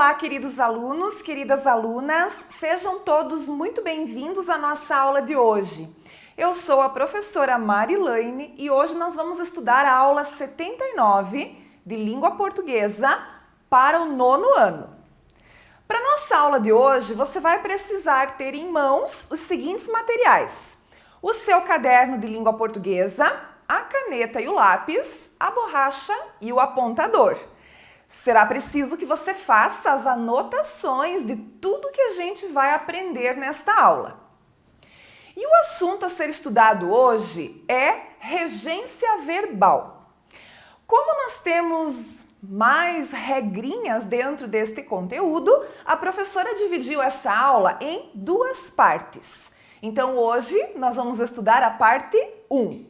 Olá, queridos alunos, queridas alunas, sejam todos muito bem-vindos à nossa aula de hoje. Eu sou a professora Marilane e hoje nós vamos estudar a aula 79 de Língua Portuguesa para o 9º ano. Para nossa aula de hoje, você vai precisar ter em mãos os seguintes materiais: o seu caderno de Língua Portuguesa, a caneta e o lápis, a borracha e o apontador. Será preciso que você faça as anotações de tudo que a gente vai aprender nesta aula. E o assunto a ser estudado hoje é regência verbal. Como nós temos mais regrinhas dentro deste conteúdo, a professora dividiu essa aula em duas partes. Então hoje nós vamos estudar a parte 1.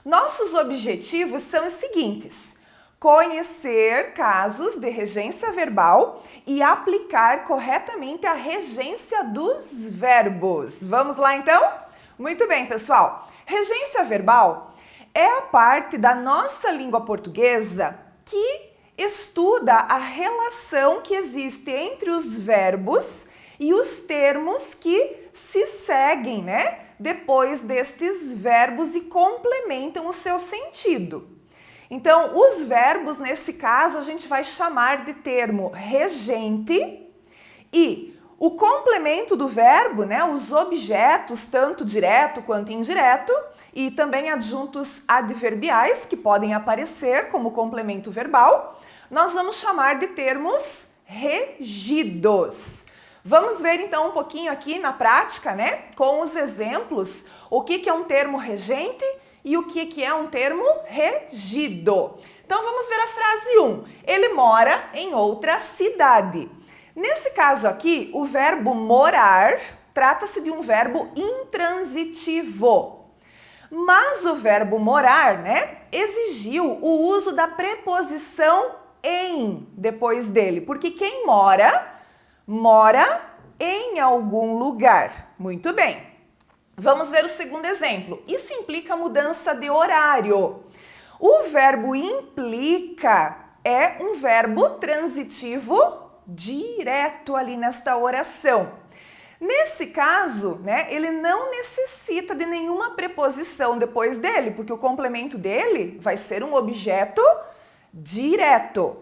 Nossos objetivos são os seguintes: conhecer casos de regência verbal e aplicar corretamente a regência dos verbos. Vamos lá então? Muito bem, pessoal. Regência verbal é a parte da nossa língua portuguesa que estuda a relação que existe entre os verbos e os termos que se seguem, depois destes verbos e complementam o seu sentido. Então, os verbos, nesse caso, a gente vai chamar de termo regente e o complemento do verbo, os objetos, tanto direto quanto indireto, e também adjuntos adverbiais, que podem aparecer como complemento verbal, nós vamos chamar de termos regidos. Vamos ver então um pouquinho aqui na prática, com os exemplos, o que é um termo regente e o que é um termo regido. Então vamos ver a frase 1. Ele mora em outra cidade. Nesse caso aqui, o verbo morar trata-se de um verbo intransitivo. Mas o verbo morar, exigiu o uso da preposição em depois dele, porque quem mora, mora em algum lugar. Muito bem. Vamos ver o segundo exemplo. Isso implica mudança de horário. O verbo implica é um verbo transitivo direto ali nesta oração. Nesse caso, ele não necessita de nenhuma preposição depois dele, porque o complemento dele vai ser um objeto direto.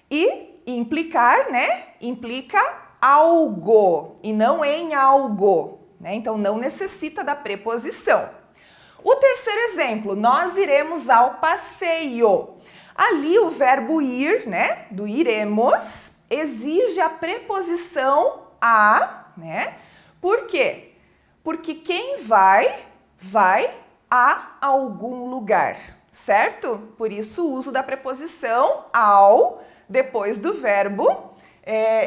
E implicar, implica algo e não em algo. Então, não necessita da preposição. O terceiro exemplo, nós iremos ao passeio. Ali o verbo ir, do iremos, exige a preposição a, Por quê? Porque quem vai, vai a algum lugar, certo? Por isso o uso da preposição ao depois do verbo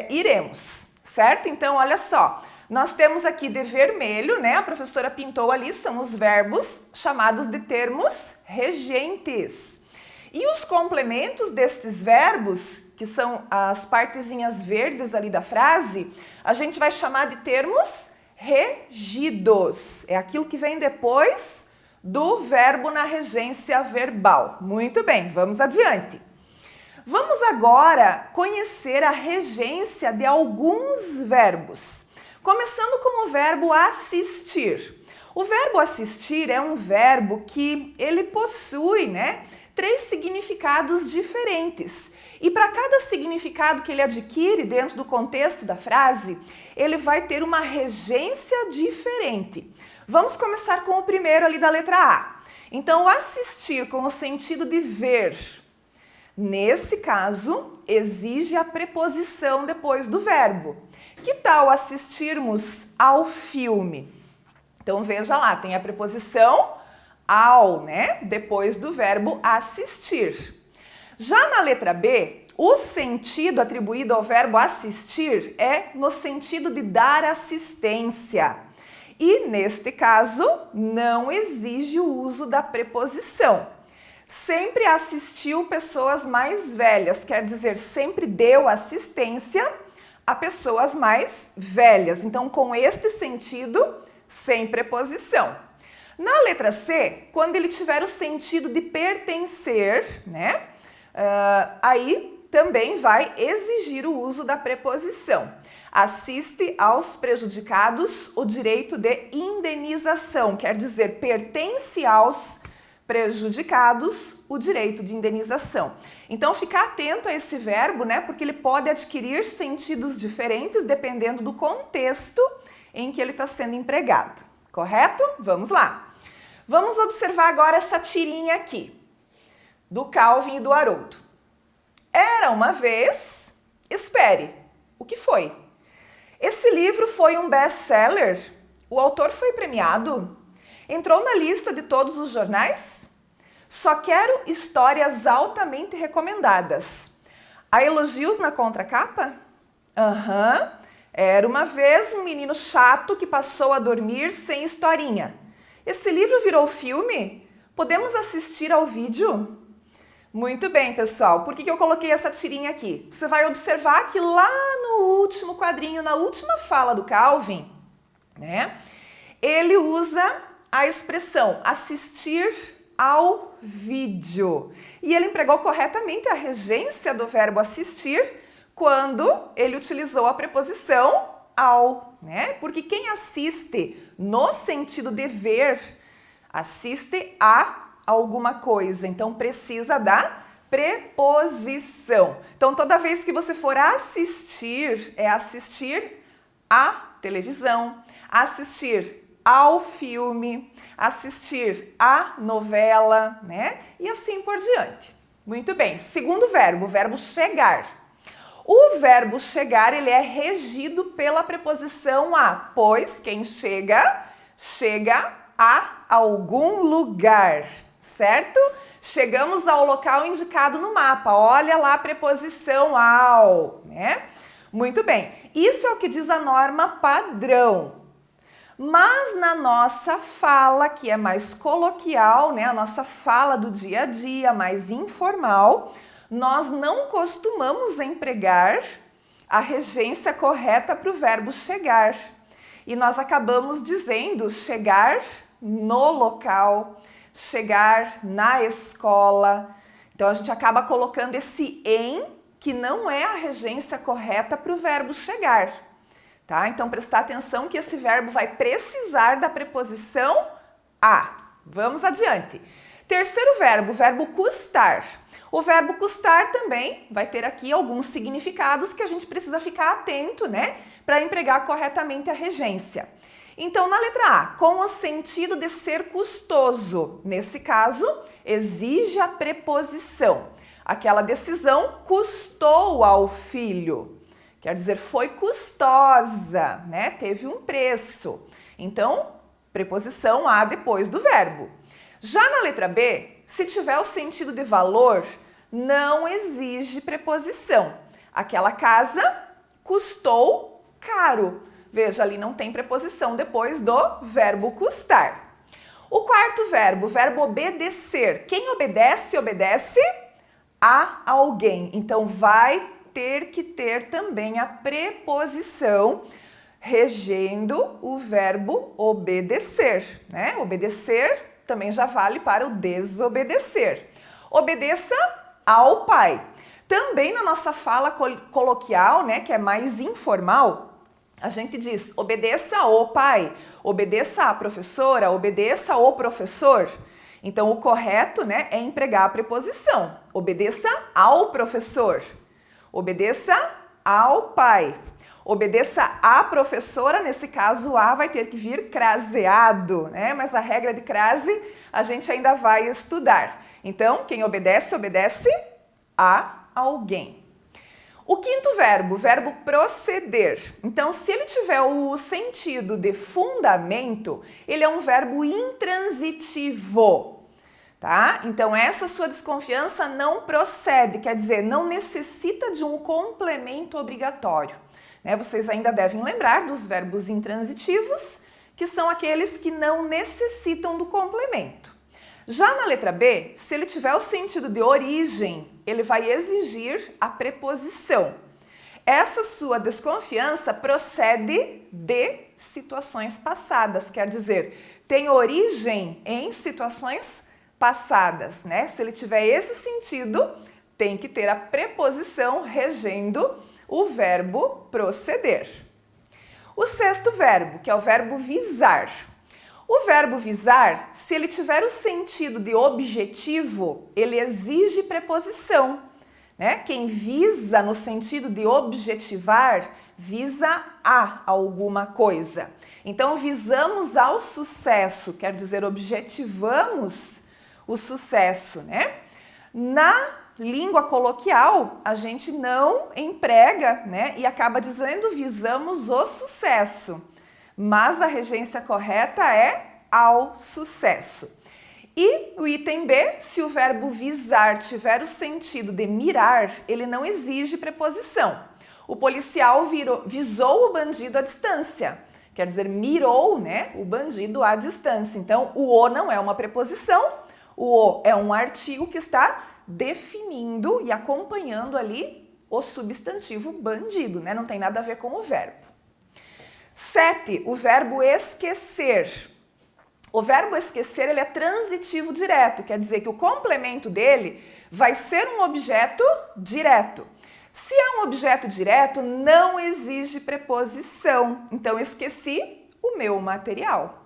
iremos, certo? Então, olha só. Nós temos aqui de vermelho, a professora pintou ali, são os verbos chamados de termos regentes. E os complementos destes verbos, que são as partezinhas verdes ali da frase, a gente vai chamar de termos regidos. É aquilo que vem depois do verbo na regência verbal. Muito bem, vamos adiante. Vamos agora conhecer a regência de alguns verbos. Começando com o verbo assistir. O verbo assistir é um verbo que ele possui, 3 significados diferentes. E para cada significado que ele adquire dentro do contexto da frase, ele vai ter uma regência diferente. Vamos começar com o primeiro ali da letra A. Então, o assistir com o sentido de ver, nesse caso, exige a preposição depois do verbo. Que tal assistirmos ao filme? Então veja lá, tem a preposição ao, depois do verbo assistir. Já na letra B, o sentido atribuído ao verbo assistir é no sentido de dar assistência. E neste caso, não exige o uso da preposição. Sempre assistiu pessoas mais velhas, quer dizer, sempre deu assistência a pessoas mais velhas. Então, com este sentido, sem preposição. Na letra C, quando ele tiver o sentido de pertencer, aí também vai exigir o uso da preposição. Assiste aos prejudicados o direito de indenização, quer dizer, pertence aos prejudicados o direito de indenização. Então, ficar atento a esse verbo, né, porque ele pode adquirir sentidos diferentes dependendo do contexto em que ele está sendo empregado, correto? Vamos lá. Vamos observar agora essa tirinha aqui, do Calvin e do Haroldo. Era uma vez... Espere, o que foi? Esse livro foi um best-seller? O autor foi premiado? Entrou na lista de todos os jornais? Só quero histórias altamente recomendadas. Há elogios na contracapa? Aham. Era uma vez um menino chato que passou a dormir sem historinha. Esse livro virou filme? Podemos assistir ao vídeo? Muito bem, pessoal. Por que eu coloquei essa tirinha aqui? Você vai observar que lá no último quadrinho, na última fala do Calvin, né, ele usa a expressão assistir ao vídeo. E ele empregou corretamente a regência do verbo assistir quando ele utilizou a preposição ao, né? Porque quem assiste no sentido de ver, assiste a alguma coisa, então precisa da preposição. Então, toda vez que você for assistir, é assistir à televisão, assistir ao filme, assistir à novela, né? E assim por diante. Muito bem. Segundo verbo, o verbo chegar. O verbo chegar, ele é regido pela preposição a, pois quem chega, chega a algum lugar, certo? Chegamos ao local indicado no mapa. Olha lá a preposição ao, né? Muito bem. Isso é o que diz a norma padrão. Mas na nossa fala, que é mais coloquial, né? A nossa fala do dia a dia, mais informal, nós não costumamos empregar a regência correta para o verbo chegar. E nós acabamos dizendo chegar no local, chegar na escola. Então, a gente acaba colocando esse em, que não é a regência correta para o verbo chegar. Tá? Então, prestar atenção que esse verbo vai precisar da preposição a. Vamos adiante. Terceiro verbo, o verbo custar. O verbo custar também vai ter aqui alguns significados que a gente precisa ficar atento, né? Para empregar corretamente a regência. Então, na letra A, com o sentido de ser custoso. Nesse caso, exige a preposição. Aquela decisão custou ao filho. Quer dizer, foi custosa, né? Teve um preço. Então, preposição a depois do verbo. Já na letra B, se tiver o sentido de valor, não exige preposição. Aquela casa custou caro. Veja, ali não tem preposição depois do verbo custar. O quarto verbo, o verbo obedecer. Quem obedece, obedece a alguém. Então, vai ter que ter também a preposição regendo o verbo obedecer, né? Obedecer também já vale para o desobedecer. Obedeça ao pai. Também na nossa fala coloquial, né, que é mais informal, a gente diz obedeça ao pai, obedeça à professora, obedeça ao professor. Então, o correto, né, é empregar a preposição. Obedeça ao professor. Obedeça ao pai. Obedeça à professora, nesse caso a vai ter que vir craseado, né? Mas a regra de crase a gente ainda vai estudar. Então, quem obedece, obedece a alguém. O quinto verbo, o verbo proceder. Então, se ele tiver o sentido de fundamento, ele é um verbo intransitivo. Tá? Então, essa sua desconfiança não procede, quer dizer, não necessita de um complemento obrigatório. Né? Vocês ainda devem lembrar dos verbos intransitivos, que são aqueles que não necessitam do complemento. Já na letra B, se ele tiver o sentido de origem, ele vai exigir a preposição. Essa sua desconfiança procede de situações passadas, quer dizer, tem origem em situações passadas, né? Se ele tiver esse sentido, tem que ter a preposição regendo o verbo proceder. O sexto verbo, que é o verbo visar. O verbo visar, se ele tiver o sentido de objetivo, ele exige preposição, né? Quem visa no sentido de objetivar, visa a alguma coisa. Então, visamos ao sucesso, quer dizer, objetivamos o sucesso, né? Na língua coloquial, a gente não emprega, né? E acaba dizendo visamos o sucesso. Mas a regência correta é ao sucesso. E o item B, se o verbo visar tiver o sentido de mirar, ele não exige preposição. O policial visou o bandido à distância. Quer dizer, mirou, né, o bandido à distância. Então, o não é uma preposição, o é um artigo que está definindo e acompanhando ali o substantivo bandido, né? Não tem nada a ver com o verbo. 7. O verbo esquecer. O verbo esquecer, ele é transitivo direto, quer dizer que o complemento dele vai ser um objeto direto. Se é um objeto direto, não exige preposição. Então, esqueci o meu material.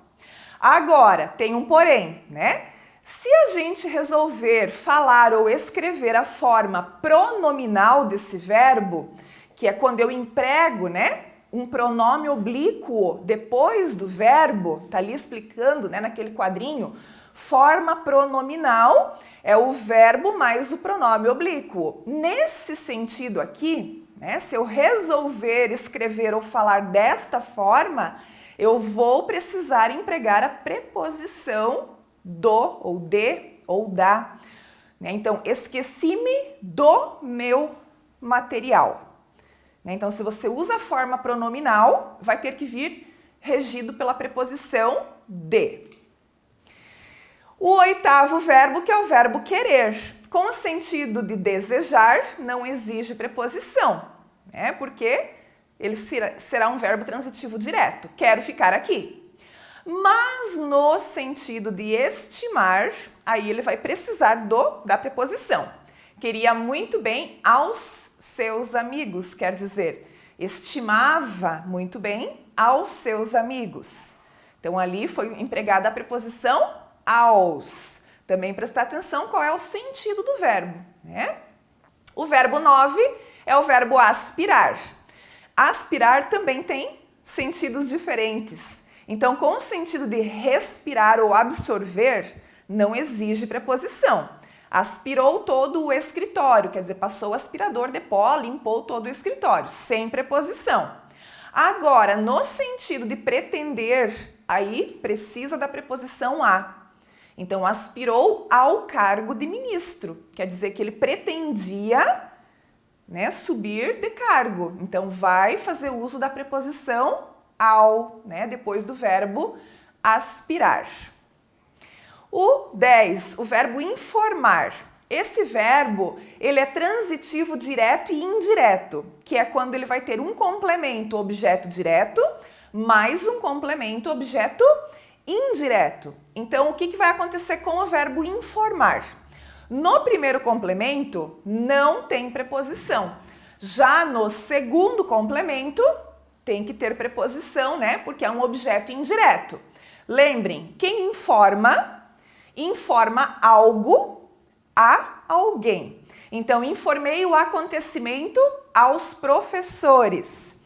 Agora, tem um porém, né? Se a gente resolver falar ou escrever a forma pronominal desse verbo, que é quando eu emprego, né, um pronome oblíquo depois do verbo, tá ali explicando, né, naquele quadrinho, forma pronominal é o verbo mais o pronome oblíquo. Nesse sentido aqui, né, se eu resolver escrever ou falar desta forma, eu vou precisar empregar a preposição do, ou de, ou da. Né? Então, esqueci-me do meu material. Então, se você usa a forma pronominal, vai ter que vir regido pela preposição de. O oitavo verbo, que é o verbo querer. Com o sentido de desejar, não exige preposição, né? Porque ele será um verbo transitivo direto. Quero ficar aqui. Mas no sentido de estimar, aí ele vai precisar da preposição. Queria muito bem aos seus amigos, quer dizer, estimava muito bem aos seus amigos. Então, ali foi empregada a preposição aos. Também prestar atenção qual é o sentido do verbo, né? O verbo 9 é o verbo aspirar. Aspirar também tem sentidos diferentes. Então, com o sentido de respirar ou absorver, não exige preposição. Aspirou todo o escritório, quer dizer, passou o aspirador de pó, limpou todo o escritório, sem preposição. Agora, no sentido de pretender, aí precisa da preposição a. Então, aspirou ao cargo de ministro, quer dizer que ele pretendia, né, subir de cargo. Então, vai fazer uso da preposição ao, né, depois do verbo aspirar. O 10, o verbo informar. Esse verbo, ele é transitivo direto e indireto, que é quando ele vai ter um complemento objeto direto, mais um complemento objeto indireto. Então, o que vai acontecer com o verbo informar? No primeiro complemento, não tem preposição. Já no segundo complemento, tem que ter preposição, né? Porque é um objeto indireto. Lembrem, quem informa algo a alguém. Então, informei o acontecimento aos professores.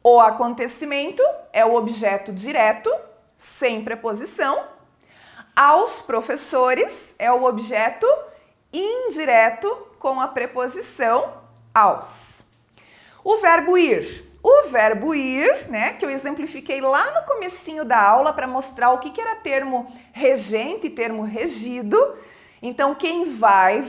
O acontecimento é o objeto direto, sem preposição. Aos professores é o objeto indireto com a preposição aos. O verbo ir. O verbo ir, né, que eu exemplifiquei lá no comecinho da aula para mostrar o que era termo regente e termo regido. Então, quem vai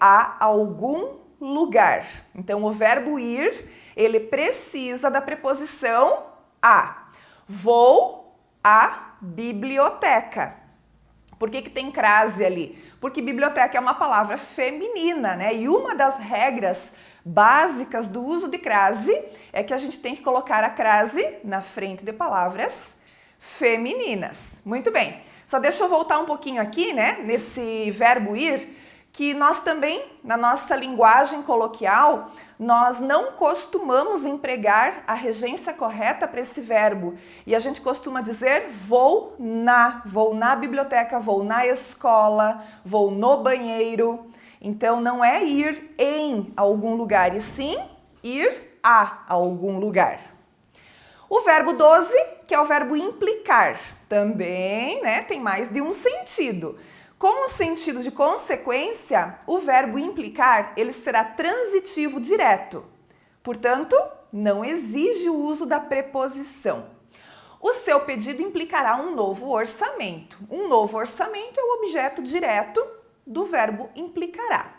a algum lugar. Então, o verbo ir, ele precisa da preposição a. Vou à biblioteca. Por que tem crase ali? Porque biblioteca é uma palavra feminina, né? E uma das regras básicas do uso de crase é que a gente tem que colocar a crase na frente de palavras femininas. Muito bem. Só deixa eu voltar um pouquinho aqui, né, nesse verbo ir, que nós também, na nossa linguagem coloquial, nós não costumamos empregar a regência correta para esse verbo. E a gente costuma dizer vou na biblioteca, vou na escola, vou no banheiro. Então não é ir em algum lugar, e sim ir a algum lugar. O verbo 12, que é o verbo implicar, também, né, tem mais de um sentido. Com o sentido de consequência, o verbo implicar, ele será transitivo direto. Portanto, não exige o uso da preposição. O seu pedido implicará um novo orçamento. Um novo orçamento é o objeto direto do verbo implicará.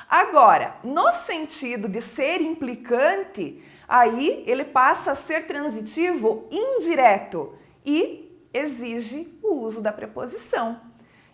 Agora, no sentido de ser implicante, aí ele passa a ser transitivo indireto e exige o uso da preposição.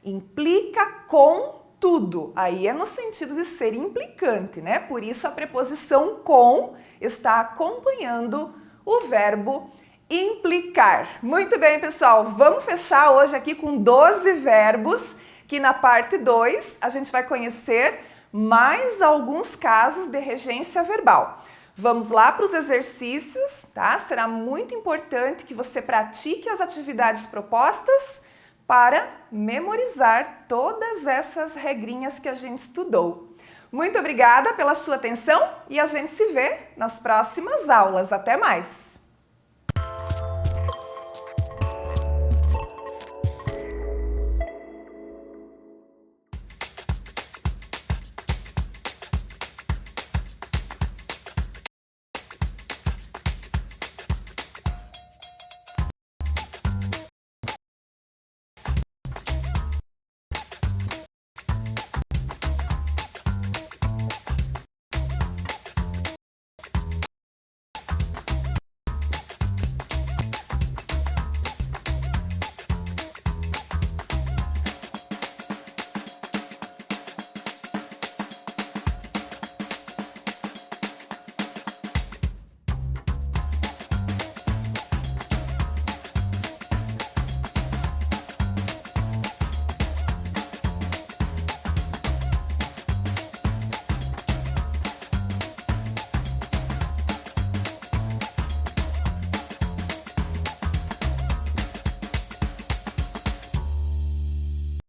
Implica com tudo. Aí é no sentido de ser implicante, né? Por isso a preposição com está acompanhando o verbo implicar. Muito bem, pessoal. Vamos fechar hoje aqui com 12 verbos, que na parte 2 a gente vai conhecer mais alguns casos de regência verbal. Vamos lá para os exercícios, tá? Será muito importante que você pratique as atividades propostas para memorizar todas essas regrinhas que a gente estudou. Muito obrigada pela sua atenção e a gente se vê nas próximas aulas. Até mais!